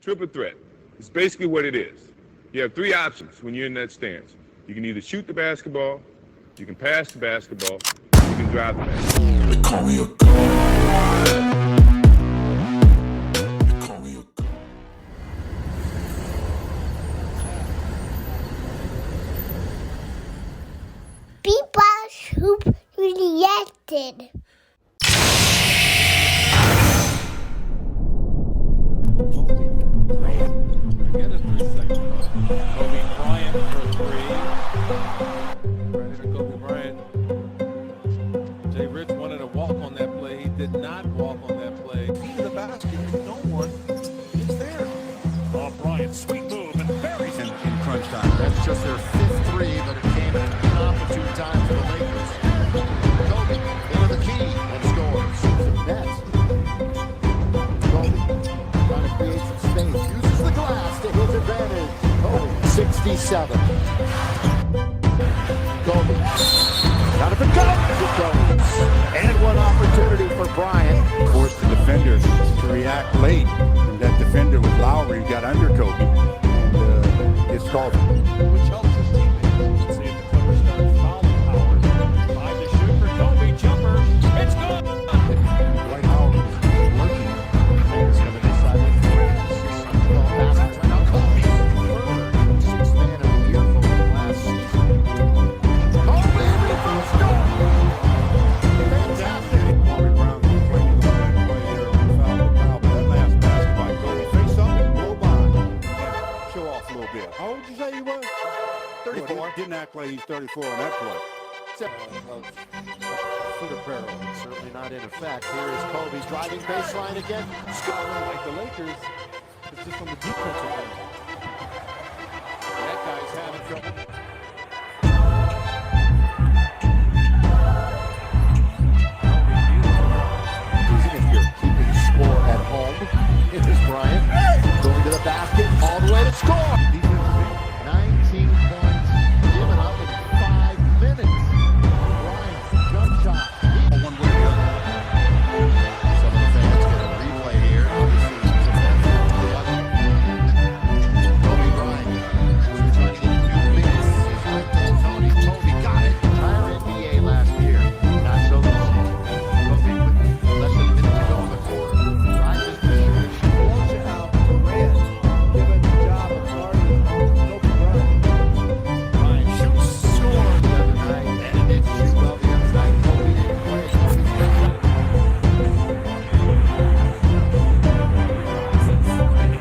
Triple threat. It's basically what it is. You have three options when you're in that stance. You can either shoot the basketball, you can pass the basketball, you can drive the basketball. They call me a god. They call me a god. People who reacted. Kobe Bryant for three. Right here, Kobe Bryant. Jay Rich wanted to walk on that play. He did not walk on that play. To the basket, no one is there. Oh, Bryant, sweet move, and buries him in crunch time. That's just their fifth three, but it came at an inopportune time for the Lakers. Kobe, into the key, and scores. Nets. Kobe, trying to create some space, uses the glass to his advantage. Kobe, 67. Kobe, got to pick up. And one opportunity for Bryant. Forced the defender to react late. And that defender was Lowry, got under Kobe. And it's called. Which helps his teammates. See if the Clippers start fouling Howard. Tries to shoot for Kobe, jumper. It's good. Dwight Howard was working. Players coming inside with ball pass. Now Kobe, third sixth man of the year for the last season. Kobe, fantastic. Bobby Brown was playing the back play there on the foul, but that last basket by Kobe. Face up and go by. Yeah, show off a little bit. How old did you say he was? 34. Well, he didn't act like he's 34 on that play. Foot apparel, certainly not in effect. Here is Kobe's driving baseline again. Scoring like the Lakers. It's just on the defensive end. That guy's having trouble. If you're keeping score at home, it is Bryant going to the basket, all the way to score. 19 points given up in 5 minutes. Bryant, jump shot. One way or the other. Some of the fans get a replay here. Obviously, the other. Kobe Bryant is trying to get new minutes. His right hand, Tony. Kobe got it. Entire NBA last year. Not so this year. Kobe with less than a minute to go in the quarter. Bryant is pushing. Watch out, Durant, given the job of guarding Kobe Bryant. Bryant shoots, scores. The other night, and it didn't shoot well the other night. Kobe didn't play. Kobe's been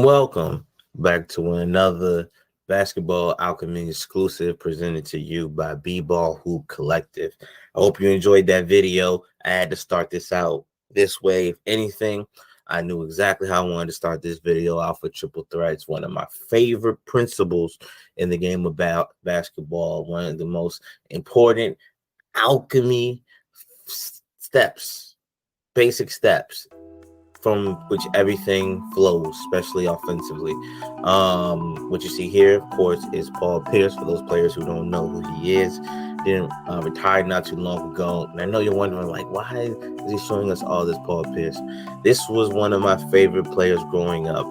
Welcome back to another Basketball Alchemy exclusive presented to you by B-Ball Hoop Collective. I hope you enjoyed that video. I had to start this out this way. If anything, I knew exactly how I wanted to start this video out for triple threats. One of my favorite principles in the game about basketball. One of the most important alchemy steps, basic steps, from which everything flows, especially offensively. What you see here, of course, is Paul Pierce. For those players who don't know who he is, didn't retired not too long ago. And I know you're wondering, like, why is he showing us all this Paul Pierce? This was one of my favorite players growing up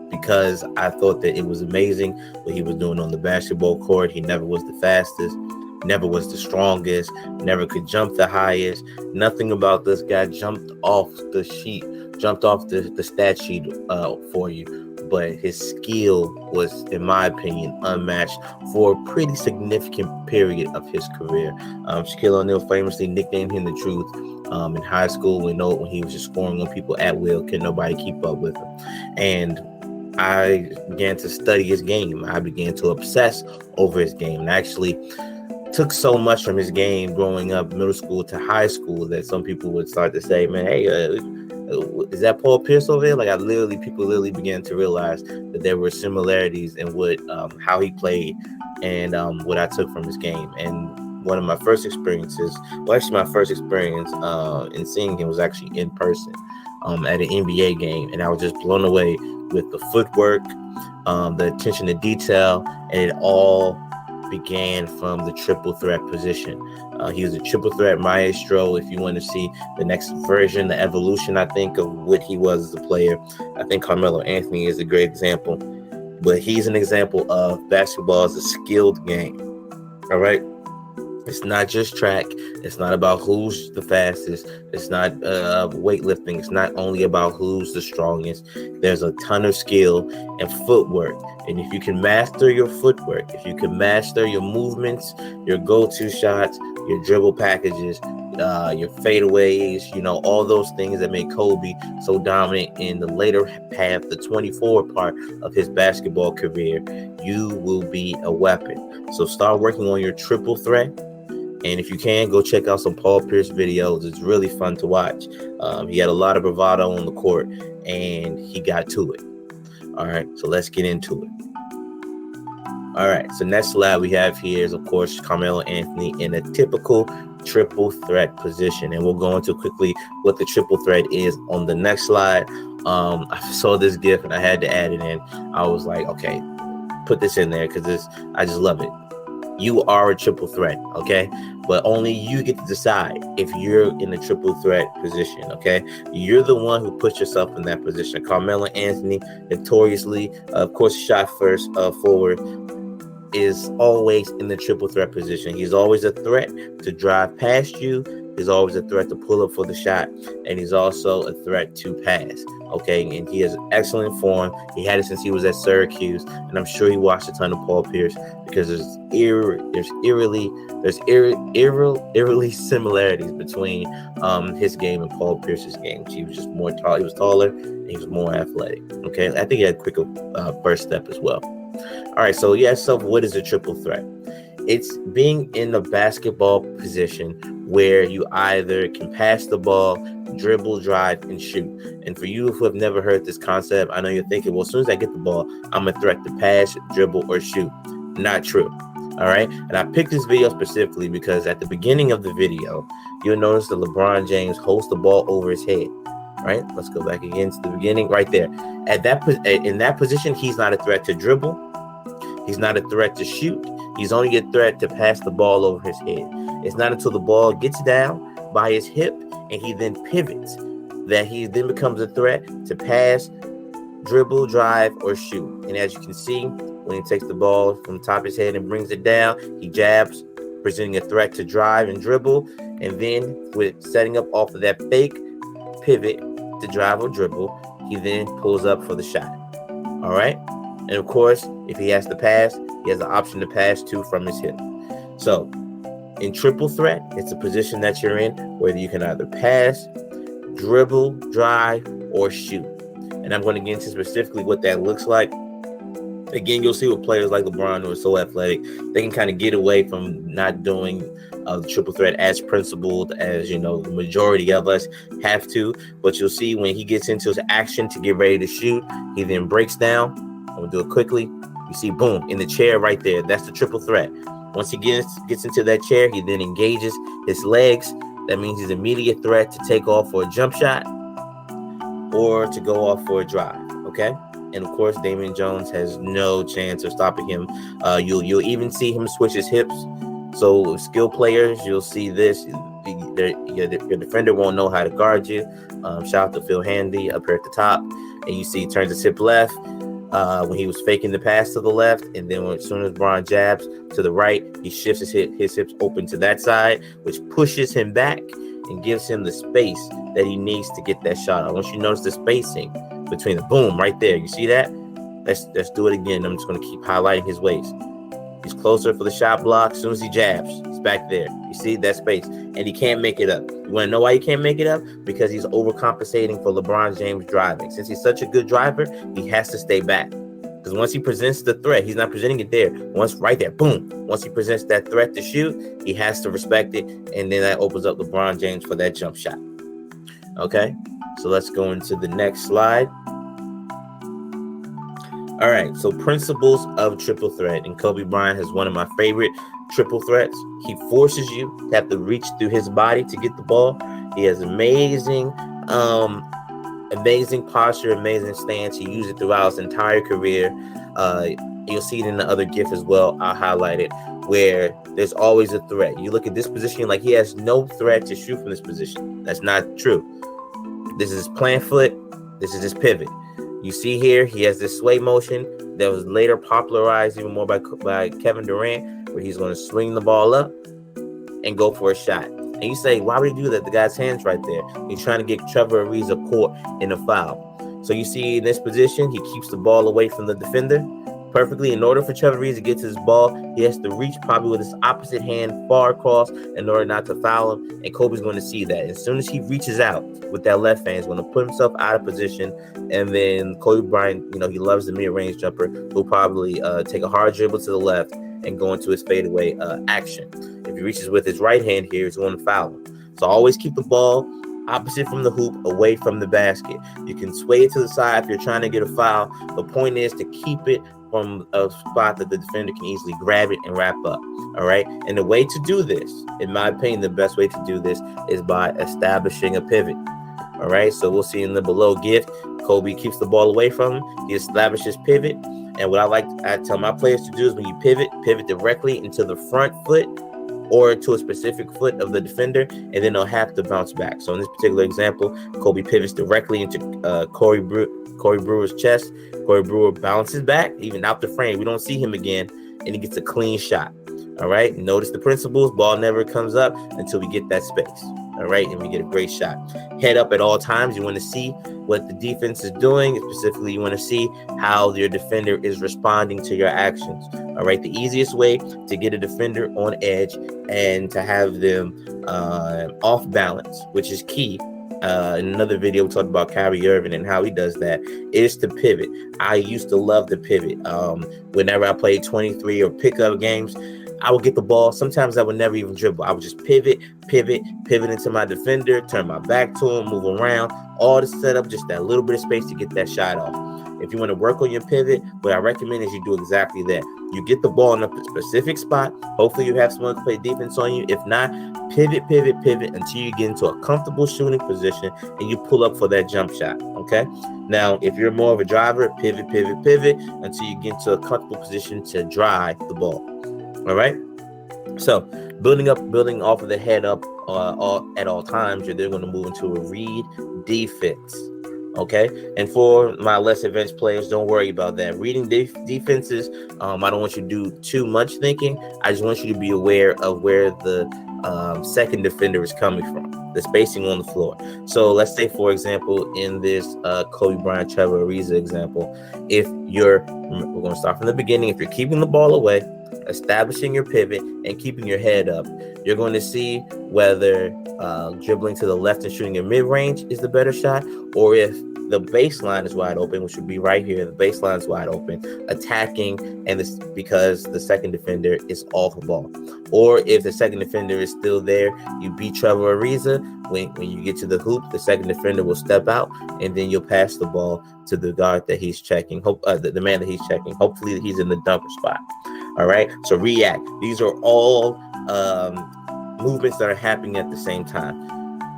because I thought that it was amazing what he was doing on the basketball court. He never was the fastest, never was the strongest, never could jump the highest. Nothing about this guy jumped off the sheet, jumped off the stat sheet for you. But his skill was, in my opinion, unmatched for a pretty significant period of his career. Shaquille O'Neal famously nicknamed him the Truth. In high school, we know when he was just scoring on people at will, can nobody keep up with him. And I began to study his game. I began to obsess over his game. And actually took so much from his game growing up middle school to high school that some people would start to say, man, hey, is that Paul Pierce over there? Like people literally began to realize that there were similarities in what how he played and what I took from his game. And one of my first experiences, my first experience in seeing him was actually in person at an NBA game, and I was just blown away with the footwork, the attention to detail, and it all began from the triple threat position. He was a triple threat maestro. If you want to see the next version, the evolution, I think, of what he was as a player, I think Carmelo Anthony is a great example. But he's an example of basketball as a skilled game. All right. It's not just track. It's not about who's the fastest. It's not weightlifting. It's not only about who's the strongest. There's a ton of skill and footwork. And if you can master your footwork, if you can master your movements, your go-to shots, your dribble packages, your fadeaways, all those things that made Kobe so dominant in the later half, the 24 part of his basketball career, you will be a weapon. So start working on your triple threat. And if you can, go check out some Paul Pierce videos. It's really fun to watch. He had a lot of bravado on the court, and he got to it. All right, so let's get into it. All right, so next slide we have here is, of course, Carmelo Anthony in a typical triple threat position. And we'll go into quickly what the triple threat is on the next slide. I saw this GIF, and I had to add it in. I was like, okay, put this in there because I just love it. You are a triple threat, okay? But only you get to decide if you're in a triple threat position, okay? You're the one who puts yourself in that position. Carmelo Anthony, notoriously, of course, shot first forward, is always in the triple threat position. He's always a threat to drive past you. He's always a threat to pull up for the shot. And he's also a threat to pass, okay? And he has excellent form. He had it since he was at Syracuse. And I'm sure he watched a ton of Paul Pierce because there's eerily similarities between his game and Paul Pierce's game. He was just more tall. He was taller and he was more athletic, okay? I think he had a quicker first step as well. All right, so what is a triple threat? It's being in the basketball position where you either can pass the ball, dribble, drive, and shoot. And for you who have never heard this concept, I know you're thinking, well, as soon as I get the ball, I'm a threat to pass, dribble, or shoot. Not true. All right. And I picked this video specifically because at the beginning of the video, you'll notice that LeBron James holds the ball over his head. Right. Let's go back again to the beginning right there. In that position, he's not a threat to dribble. He's not a threat to shoot. He's only a threat to pass the ball over his head. It's not until the ball gets down by his hip and he then pivots that he then becomes a threat to pass, dribble, drive, or shoot. And as you can see, when he takes the ball from the top of his head and brings it down, he jabs, presenting a threat to drive and dribble. And then with setting up off of that fake pivot to drive or dribble, he then pulls up for the shot. All right. And of course, if he has to pass, he has the option to pass to from his hip. So in triple threat, it's a position that you're in where you can either pass, dribble, drive, or shoot. And I'm going to get into specifically what that looks like. Again, you'll see with players like LeBron who are so athletic, they can kind of get away from not doing the triple threat as principled as, the majority of us have to. But you'll see when he gets into his action to get ready to shoot, he then breaks down. I'm going to do it quickly. You see, boom, in the chair right there. That's the triple threat. Once he gets into that chair, he then engages his legs. That means he's an immediate threat to take off for a jump shot or to go off for a drive, okay? And, of course, Damian Jones has no chance of stopping him. You'll even see him switch his hips. So, skill players, you'll see this. Your defender won't know how to guard you. Shout out to Phil Handy up here at the top. And you see he turns his hip left. When he was faking the pass to the left, and then as soon as Bron jabs to the right, he shifts his hips open to that side, which pushes him back and gives him the space that he needs to get that shot. I want you to notice the spacing between the boom right there. You see that? Let's do it again. I'm just going to keep highlighting his waist. He's closer for the shot block. As soon as he jabs, back there. You see that space, and he can't make it up. You want to know why he can't make it up? Because he's overcompensating for LeBron James driving. Since he's such a good driver, he has to stay back. Because once he presents the threat, he's not presenting it there. Once right there, boom. Once he presents that threat to shoot, he has to respect it, and then that opens up LeBron James for that jump shot. Okay, so let's go into the next slide. All right, so principles of triple threat, and Kobe Bryant has one of my favorite triple threats. He forces you to have to reach through his body to get the ball. He has amazing posture, amazing stance. He used it throughout his entire career. You'll see it in the other GIF as well. I'll highlight it, where there's always a threat. You look at this position like he has no threat to shoot from this position. That's not true. This is his plant foot. This is his pivot. You see here, he has this sway motion that was later popularized even more by Kevin Durant, where he's going to swing the ball up and go for a shot. And you say, why would he do that? The guy's hand's right there. He's trying to get Trevor Ariza caught in a foul. So you see in this position, he keeps the ball away from the defender perfectly. In order for Trevor Ariza to get to his ball, he has to reach probably with his opposite hand far across in order not to foul him. And Kobe's going to see that. As soon as he reaches out with that left hand, he's going to put himself out of position. And then Kobe Bryant, he loves the mid-range jumper. He'll probably take a hard dribble to the left and go into his fadeaway action. If he reaches with his right hand here, he's going to foul him. So always keep the ball opposite from the hoop, away from the basket. You can sway it to the side if you're trying to get a foul. The point is to keep it from a spot that the defender can easily grab it and wrap up. All right. And the way to do this, in my opinion, the best way to do this is by establishing a pivot. All right. So we'll see in the below GIF, Kobe keeps the ball away from him. He establishes pivot. And what I tell my players to do is when you pivot directly into the front foot or to a specific foot of the defender, and then they'll have to bounce back. So in this particular example, Kobe pivots directly into Corey Brewer's chest. Corey Brewer bounces back, even out the frame. We don't see him again, and he gets a clean shot. All right. Notice the principles. Ball never comes up until we get that space. All right. And we get a great shot. Head up at all times. You want to see what the defense is doing. Specifically, you want to see how your defender is responding to your actions. All right. The easiest way to get a defender on edge and to have them off balance, which is key. In another video, we talked about Kyrie Irving and how he does that, is to pivot. I used to love to pivot. Whenever I played 23 or pickup games, I would get the ball. Sometimes I would never even dribble. I would just pivot into my defender, turn my back to him, move around, all to set up just that little bit of space to get that shot off. If you want to work on your pivot, what I recommend is you do exactly that. You get the ball in a specific spot. Hopefully you have someone to play defense on you. If not, pivot until you get into a comfortable shooting position and you pull up for that jump shot. Okay. Now, if you're more of a driver, pivot until you get into a comfortable position to drive the ball. All right. So building off of the head up at all times, you're then going to move into a read defense. Okay. And for my less advanced players, don't worry about that. Reading defenses, I don't want you to do too much thinking. I just want you to be aware of where the second defender is coming from, the spacing on the floor. So let's say, for example, in this Kobe Bryant, Trevor Ariza example, we're going to start from the beginning. If you're keeping the ball away, establishing your pivot and keeping your head up, you're going to see whether dribbling to the left and shooting in mid-range is the better shot, or if the baseline is wide open, which would be right here, the baseline is wide open, attacking, and this because the second defender is off the ball. Or if the second defender is still there, you beat Trevor Ariza. When you get to the hoop, the second defender will step out, and then you'll pass the ball to the guard that he's checking, the man that he's checking. Hopefully he's in the dumper spot. All right, so react. These are all movements that are happening at the same time.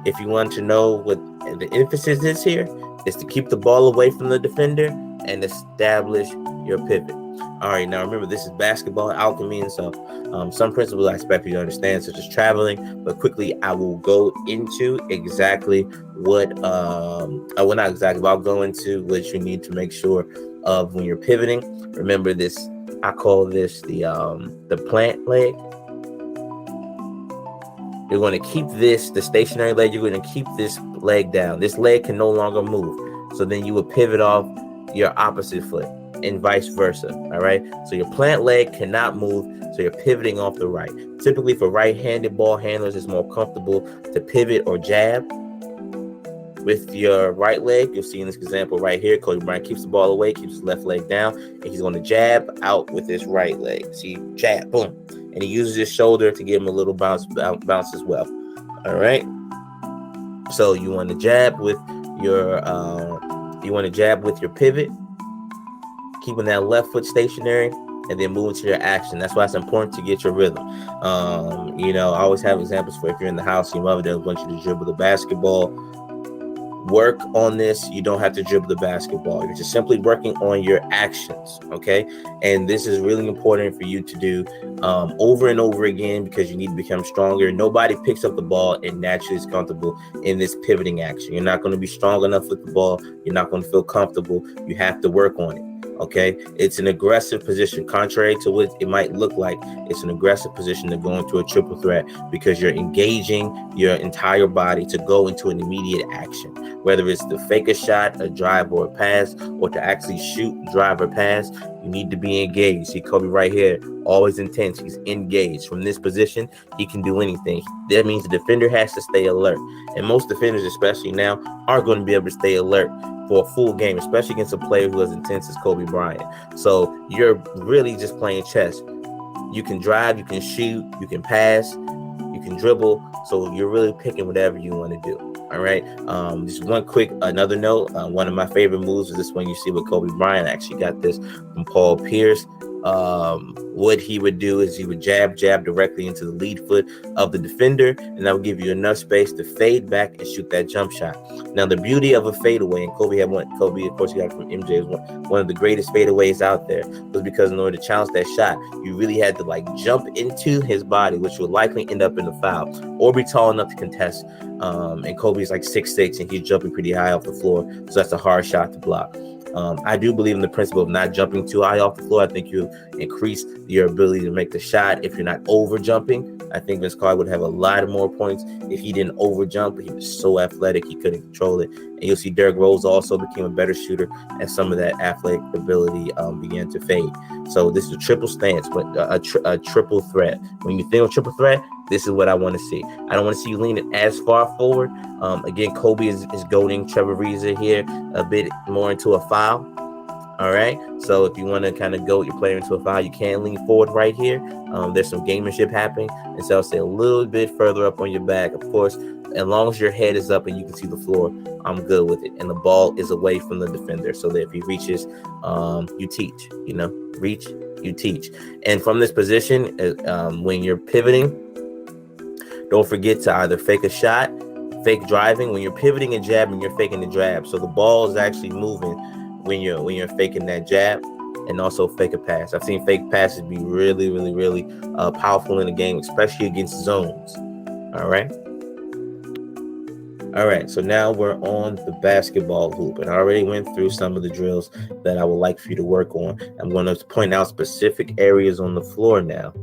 If you want to know what the emphasis is here, is to keep the ball away from the defender and establish your pivot. All right, now remember, this is basketball alchemy, and so some principles I expect you to understand, such as traveling, but quickly I will go into exactly what, not exactly, but I'll go into what you need to make sure of when you're pivoting. Remember this, I call this the plant leg. You're going to keep this, the stationary leg, you're going to keep this leg down. This leg can no longer move. So then you would pivot off your opposite foot. and vice versa. All right. So your plant leg cannot move. So you're pivoting off the right. Typically for right-handed ball handlers, it's more comfortable to pivot or jab with your right leg. You'll see in this example right here, Kobe Bryant keeps the ball away, keeps his left leg down, and he's going to jab out with his right leg. See, jab, boom. And he uses his shoulder to give him a little bounce as well. All right. So you want to jab with your pivot, keeping that left foot stationary, and then moving to your action. That's why it's important to get your rhythm. I always have examples for if you're in the house, your mother doesn't want you to dribble the basketball. Work on this. You don't have to dribble the basketball. You're just simply working on your actions, okay? And this is really important for you to do over and over again because you need to become stronger. Nobody picks up the ball and naturally is comfortable in this pivoting action. You're not going to be strong enough with the ball. You're not going to feel comfortable. You have to work on it. Okay, it's an aggressive position. Contrary to what it might look like, it's an aggressive position to go into a triple threat because you're engaging your entire body to go into an immediate action, whether it's to fake a shot, a drive, or a pass, or to actually shoot, drive, or pass. You need to be engaged. See Kobe right here, always intense. He's engaged. From this position, he can do anything. That means the defender has to stay alert. And most defenders, especially now, aren't going to be able to stay alert for a full game, especially against a player who is intense as Kobe Bryant. So you're really just playing chess. You can drive, you can shoot, you can pass, you can dribble. So you're really picking whatever you want to do. All right. Just one quick another note. One of my favorite moves is this one you see with Kobe Bryant. I actually got this from Paul Pierce. What he would do is he would jab directly into the lead foot of the defender, and that would give you enough space to fade back and shoot that jump shot. Now, the beauty of a fadeaway, and Kobe, of course, he got it from MJ, is one of the greatest fadeaways out there, was because in order to challenge that shot, you really had to jump into his body, which would likely end up in a foul, or be tall enough to contest. And Kobe's 6'6", and he's jumping pretty high off the floor, so that's a hard shot to block. I do believe in the principle of not jumping too high off the floor. I think you increase your ability to make the shot if you're not over jumping. I think Vince Carter would have a lot more points if he didn't over jump. He was so athletic, he couldn't control it. And you'll see Derrick Rose also became a better shooter as some of that athletic ability began to fade. So this is a triple stance, but a triple threat. When you think of triple threat, this is what I want to see. I don't want to see you leaning as far forward. Again, Kobe is goading Trevor Ariza here a bit more into a foul. All right. So if you want to kind of goad your player into a foul, you can lean forward right here. There's some gamemanship happening. And so I'll stay a little bit further up on your back. Of course, as long as your head is up and you can see the floor, I'm good with it. And the ball is away from the defender so that if he reaches, you teach. Reach, you teach. And from this position, when you're pivoting, don't forget to either fake a shot, fake driving. When you're pivoting and jabbing, you're faking the jab. So the ball is actually moving when you're faking that jab, and also fake a pass. I've seen fake passes be really, really, really powerful in the game, especially against zones. All right. All right. So now we're on the basketball hoop, and I already went through some of the drills that I would like for you to work on. I'm going to point out specific areas on the floor now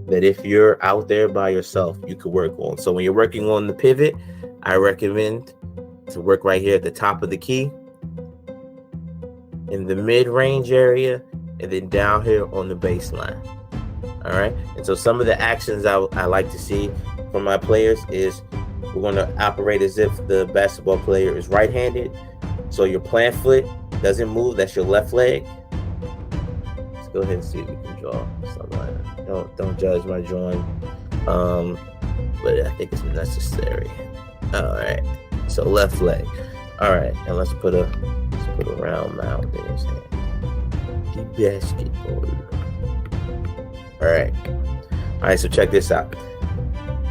that if you're out there by yourself, you could work on. So when you're working on the pivot, I recommend to work right here at the top of the key, in the mid-range area, and then down here on the baseline. All right. And so some of the actions I like to see from my players is we're going to operate as if the basketball player is right-handed. So your plant foot doesn't move. That's your left leg. Let's go ahead and see if we can draw something. Don't judge my drawing, but I think it's necessary. All right, so left leg. All right, and let's put a round mound in his hand. The basketball. All right. So check this out.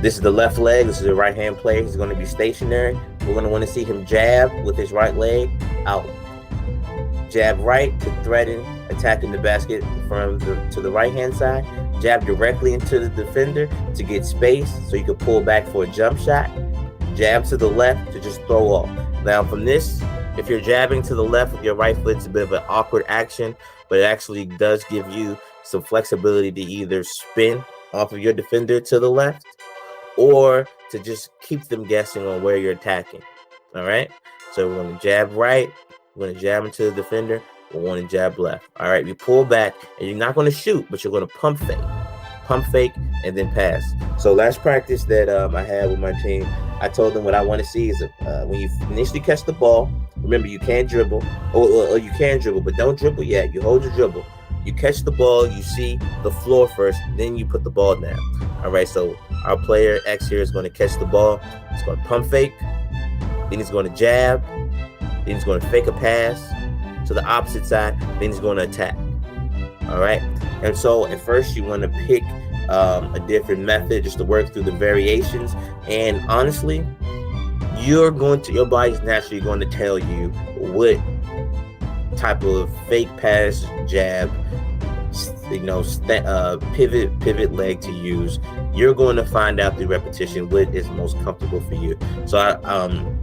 This is the left leg. This is the right hand player. He's going to be stationary. We're going to want to see him jab with his right leg out. Jab right to threaten attacking the basket to the right hand side. Jab directly into the defender to get space so you can pull back for a jump shot. Jab to the left to just throw off. Now from this, if you're jabbing to the left with your right foot, it's a bit of an awkward action, but it actually does give you some flexibility to either spin off of your defender to the left or to just keep them guessing on where you're attacking. All right. So we're going to jab right. We're going to jab into the defender. one and jab left. All right, you pull back, and you're not going to shoot, but you're going to pump fake, and then pass. So last practice that I had with my team, I told them what I want to see is when you initially catch the ball. Remember, you can't dribble, or you can dribble, but don't dribble yet. You hold your dribble. You catch the ball, you see the floor first, then you put the ball down. All right, so our player X here is going to catch the ball. He's going to pump fake, then he's going to jab, then he's going to fake a pass to the opposite side, then he's going to attack. All right, and so at first you want to pick a different method just to work through the variations. And honestly, your body's naturally going to tell you what type of fake pass, jab, pivot leg to use. You're going to find out through repetition what is most comfortable for you. So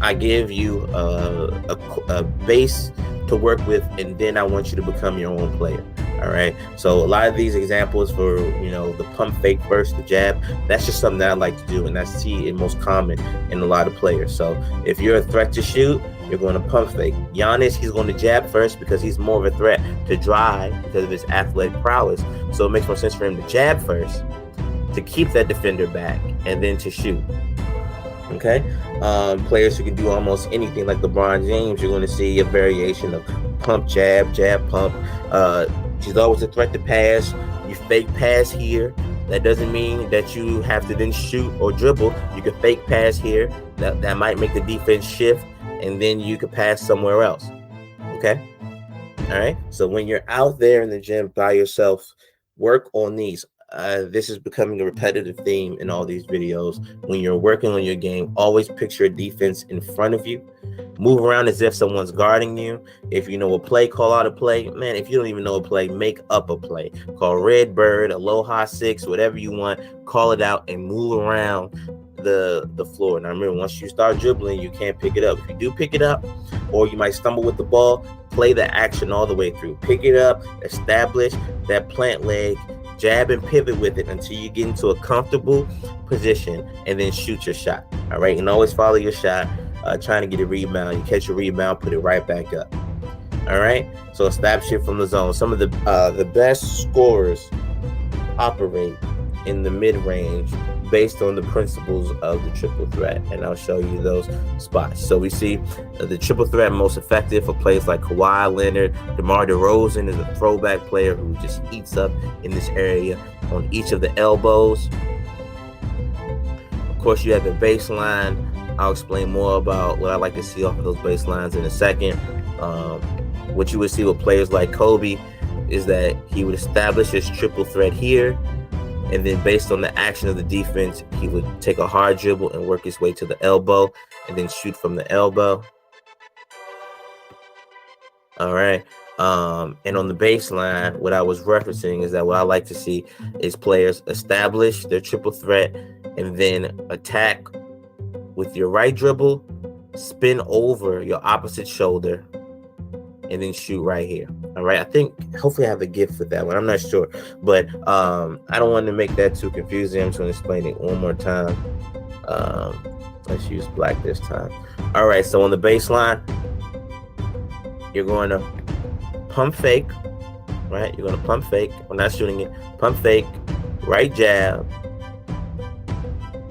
I give you a base to work with, and then I want you to become your own player. All right. So a lot of these examples for, the pump fake first, the jab, that's just something that I like to do. And that's most common in a lot of players. So if you're a threat to shoot, you're going to pump fake. Giannis, he's going to jab first because he's more of a threat to drive because of his athletic prowess. So it makes more sense for him to jab first, to keep that defender back, and then to shoot. Okay. Players who can do almost anything like LeBron James, you're going to see a variation of pump, jab, jab, pump. He's always a threat to pass. You fake pass here. That doesn't mean that you have to then shoot or dribble. You can fake pass here. That might make the defense shift, and then you could pass somewhere else. Okay? All right? So when you're out there in the gym by yourself, work on these. This is becoming a repetitive theme in all these videos. When you're working on your game, always picture a defense in front of you. Move around as if someone's guarding you. If you know a play, call out a play. Man, if you don't even know a play, make up a play. Call Red Bird, Aloha 6, whatever you want. Call it out and move around the floor. Now remember, once you start dribbling, you can't pick it up. If you do pick it up, or you might stumble with the ball, play the action all the way through. Pick it up, establish that plant leg, jab and pivot with it until you get into a comfortable position, and then shoot your shot. All right, and always follow your shot, trying to get a rebound. You catch a rebound, put it right back up. All right, so establish it from the zone. Some of the best scorers operate in the mid-range based on the principles of the triple threat, and I'll show you those spots. So we see the triple threat most effective for players like Kawhi Leonard. DeMar DeRozan is a throwback player who just eats up in this area on each of the elbows. Of course, you have the baseline. I'll explain more about what I like to see off of those baselines in a second. What you would see with players like Kobe is that he would establish his triple threat here, and then based on the action of the defense, he would take a hard dribble and work his way to the elbow and then shoot from the elbow. All right. And on the baseline, what I was referencing is that what I like to see is players establish their triple threat and then attack with your right dribble, spin over your opposite shoulder, and then shoot right here. All right. I think hopefully I have a gift for that one. I'm not sure, but I don't want to make that too confusing. I'm just going to explain it one more time. Let's use black this time. All right. So on the baseline, you're going to pump fake, right? You're going to pump fake. We're not shooting it. Pump fake, right jab.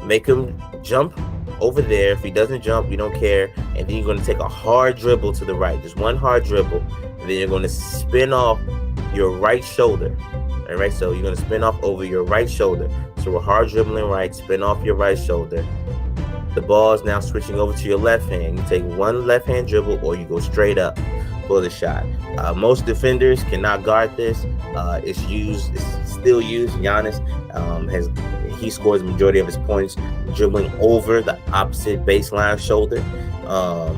Make him jump over there. If he doesn't jump, you don't care. And then you're going to take a hard dribble to the right, just one hard dribble, and then you're going to spin off your right shoulder. All right, so you're going to spin off over your right shoulder. So we're hard dribbling right, spin off your right shoulder. The ball is now switching over to your left hand. You take one left hand dribble, or you go straight up for the shot. Most defenders cannot guard this. It's still used. Giannis he scores the majority of his points dribbling over the opposite baseline shoulder.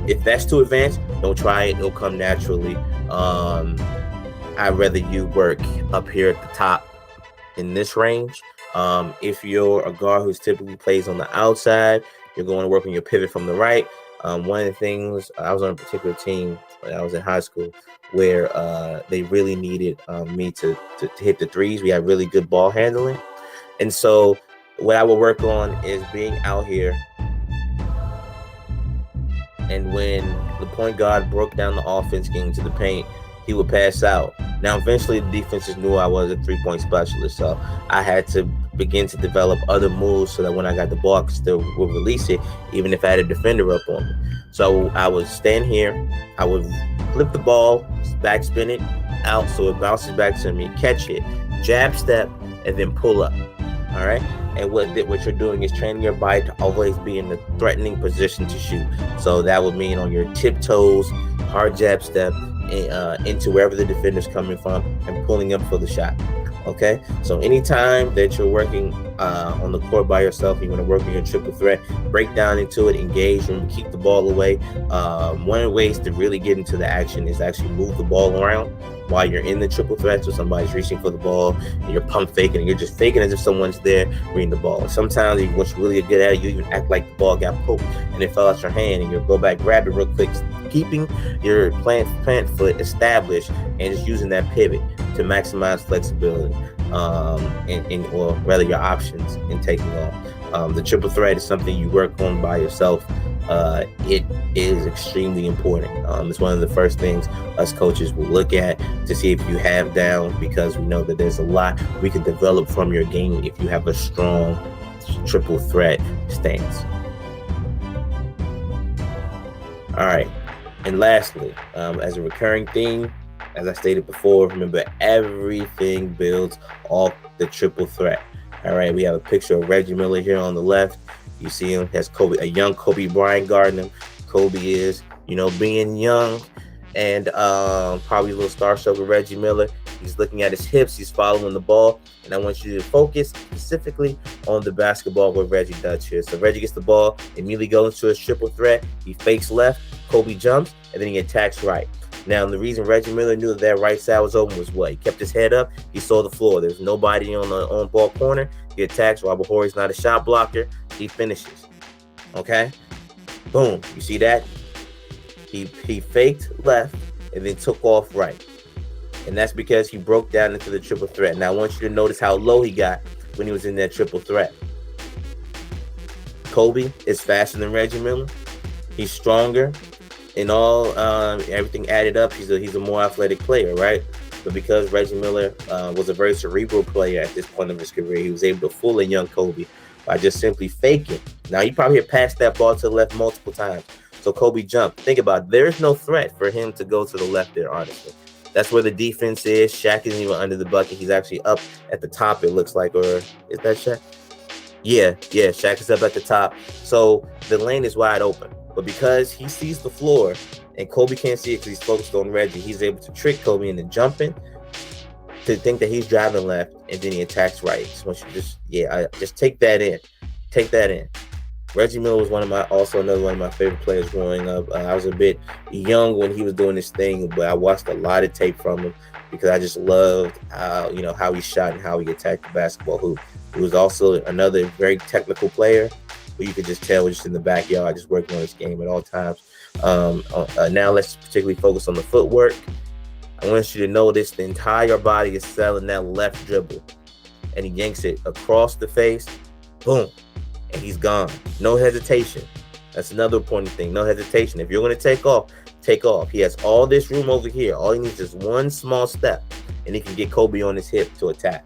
If that's too advanced, don't try it. It'll come naturally. I'd rather you work up here at the top in this range. If you're a guard who typically plays on the outside, you're going to work on your pivot from the right. One of the things, I was on a particular team when I was in high school where they really needed me to hit the threes. We had really good ball handling. And so what I would work on is being out here. And when the point guard broke down the offense, getting to the paint, he would pass out. Now, eventually, the defenses knew I was a three-point specialist, so I had to begin to develop other moves so that when I got the ball, I could still release it, even if I had a defender up on me. So I would stand here, I would flip the ball, backspin it out so it bounces back to me, catch it, jab step, and then pull up. All right. And what you're doing is training your body to always be in the threatening position to shoot. So that would mean on your tiptoes, hard jab step, into wherever the defender's coming from and pulling up for the shot. Okay, so anytime that you're working on the court by yourself, you want to work on your triple threat, break down into it, engage, and keep the ball away. One of the ways to really get into the action is actually move the ball around while you're in the triple threat. So somebody's reaching for the ball and you're pump faking, and you're just faking as if someone's there reading the ball. And sometimes what you're really good at, you even act like the ball got poked and it fell out your hand, and you'll go back, grab it real quick, keeping your plant foot established and just using that pivot to maximize flexibility or rather your options in taking off. The triple threat is something you work on by yourself. It is extremely important. It's one of the first things us coaches will look at to see if you have down, because we know that there's a lot we can develop from your game if you have a strong triple threat stance. All right. And lastly, as a recurring theme, as I stated before, remember everything builds off the triple threat. All right, we have a picture of Reggie Miller here on the left. You see him has a young Kobe Bryant guarding him. Kobe is, being young and probably a little starstruck with Reggie Miller. He's looking at his hips. He's following the ball. And I want you to focus specifically on the basketball where Reggie does here. So Reggie gets the ball, immediately goes into his triple threat. He fakes left, Kobe jumps, and then he attacks right. Now, the reason Reggie Miller knew that right side was open was what? He kept his head up. He saw the floor. There's nobody on the on-ball corner. He attacks. Robert Horry's not a shot blocker. He finishes. Okay? Boom. You see that? He faked left and then took off right. And that's because he broke down into the triple threat. Now, I want you to notice how low he got when he was in that triple threat. Kobe is faster than Reggie Miller. He's stronger. In all, everything added up, he's a more athletic player, right? But because Reggie Miller was a very cerebral player at this point of his career, he was able to fool a young Kobe by just simply faking. Now, you probably have passed that ball to the left multiple times. So Kobe jumped. Think about it. There's no threat for him to go to the left there, honestly. That's where the defense is. Shaq isn't even under the bucket. He's actually up at the top, it looks like. Or is that Shaq? Yeah, Shaq is up at the top. So the lane is wide open. But because he sees the floor and Kobe can't see it because he's focused on Reggie, he's able to trick Kobe into jumping to think that he's driving left, and then he attacks right. So just take that in. Take that in. Reggie Miller was another one of my favorite players growing up. I was a bit young when he was doing this thing, but I watched a lot of tape from him because I just loved how he shot and how he attacked the basketball hoop. He was also another very technical player, but you could just tell just in the backyard, just working on his game at all times. Now let's particularly focus on the footwork. I want you to notice the entire body is selling that left dribble, and he yanks it across the face, boom, and he's gone. No hesitation. That's another important thing. No hesitation. If you're going to take off, take off. He has all this room over here. All he needs is one small step, and he can get Kobe on his hip to attack.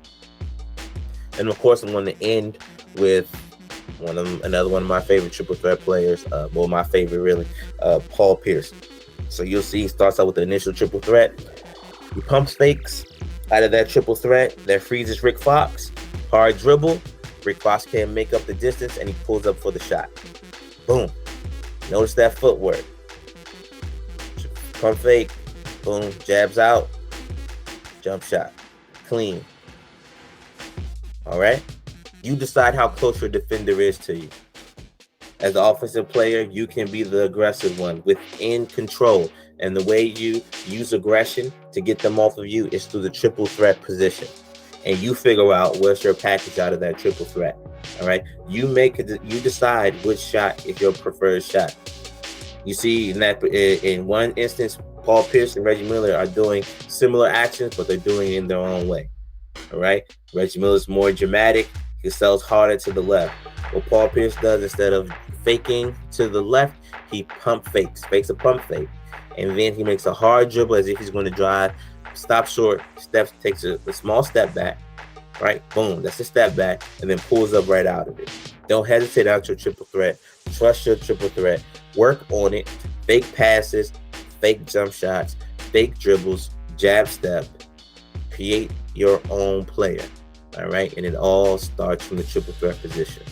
And of course, I'm going to end with another one of my favorite triple threat players. My favorite really, Paul Pierce. So you'll see he starts out with the initial triple threat. He pump fakes out of that triple threat. That freezes Rick Fox. Hard dribble. Rick Fox can't make up the distance, and he pulls up for the shot. Boom. Notice that footwork. Pump fake. Boom. Jabs out. Jump shot. Clean. All right? You decide how close your defender is to you. As an offensive player, you can be the aggressive one within control. And the way you use aggression to get them off of you is through the triple threat position. And you figure out what's your package out of that triple threat. All right. You decide which shot is your preferred shot. You see in one instance, Paul Pierce and Reggie Miller are doing similar actions, but they're doing it in their own way. All right. Reggie Miller's more dramatic. He sells harder to the left. What Paul Pierce does, instead of faking to the left, he fakes a pump fake. and then he makes a hard dribble as if he's going to drive, stop short, takes a small step back, right? Boom, that's a step back, and then pulls up right out of it. Don't hesitate out your triple threat. Trust your triple threat. Work on it. Fake passes, fake jump shots, fake dribbles, jab step. Create your own player, all right? And it all starts from the triple threat position.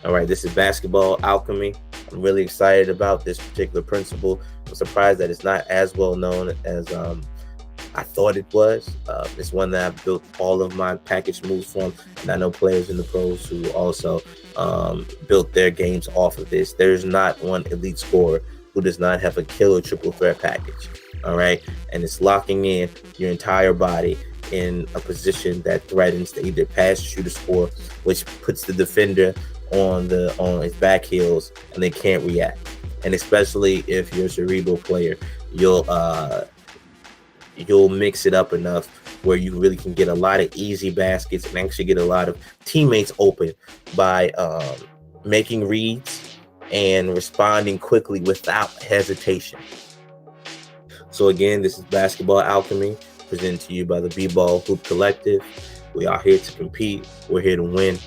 All right, this is Basketball Alchemy. I'm really excited about this particular principle. I'm surprised that it's not as well known as I thought it was. It's one that I've built all of my package moves from, and I know players in the pros who also built their games off of this. There's not one elite scorer who does not have a killer triple threat package. All right, and it's locking in your entire body in a position that threatens to either pass, shoot, or score, which puts the defender on his back heels and they can't react. And especially if you're a cerebral player, you'll mix it up enough where you really can get a lot of easy baskets and actually get a lot of teammates open by making reads and responding quickly without hesitation. So again, this is Basketball Alchemy, presented to you by the B-Ball Hoop Collective. We are here to compete. We're here to win.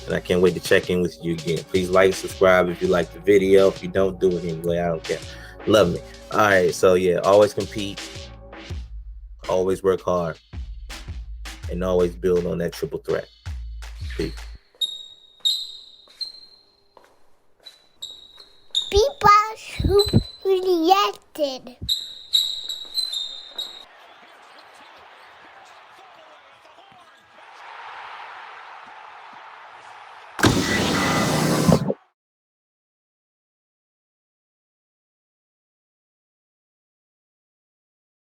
And I can't wait to check in with you again. Please like, subscribe if you like the video. If you don't, do it anyway. I don't care. Love me. All right. So yeah, always compete. Always work hard. And always build on that triple threat. Peace. B-Ball Hoop reacted.